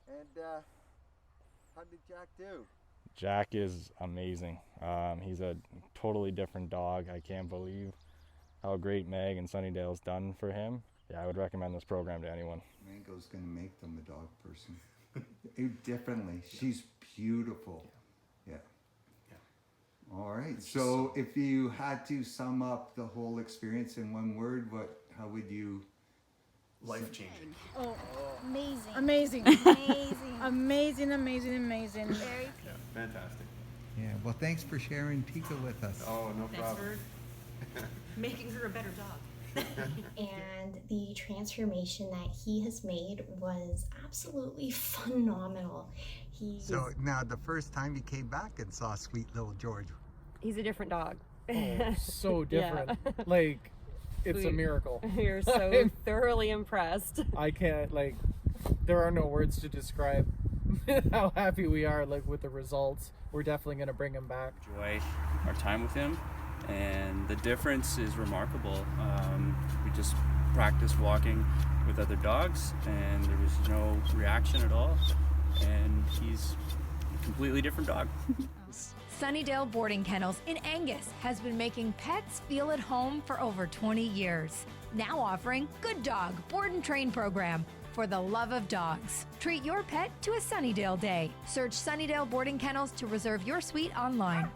And how did Jack do? Jack is amazing. He's a totally different dog. I can't believe how great Meg and Sunnydale's done for him. Yeah, I would recommend this program to anyone. Mango's gonna make them a dog person. Differently. She's beautiful. Yeah. All right. So if you had to sum up the whole experience in one word, how would you? Life changing. Oh, Amazing. amazing. Amazing. Amazing, amazing, amazing. Very Fantastic. Yeah. Well, thanks for sharing Pika with us. Oh, no Thanks problem. for making her a better dog. And the transformation that he has made was absolutely phenomenal. So now the first time you came back and saw sweet little George. He's a different dog. Oh, so different. Yeah. Like, it's a miracle. You're so thoroughly impressed. I can't, like, there are no words to describe how happy we are, like, with the results. We're definitely going to bring him back. Enjoy our time with him, and the difference is remarkable. We just practiced walking with other dogs, and there was no reaction at all, and he's a completely different dog. Sunnydale Boarding Kennels in Angus has been making pets feel at home for over 20 years. Now offering Good Dog Board and Train program for the love of dogs. Treat your pet to a Sunnydale day. Search Sunnydale Boarding Kennels to reserve your suite online.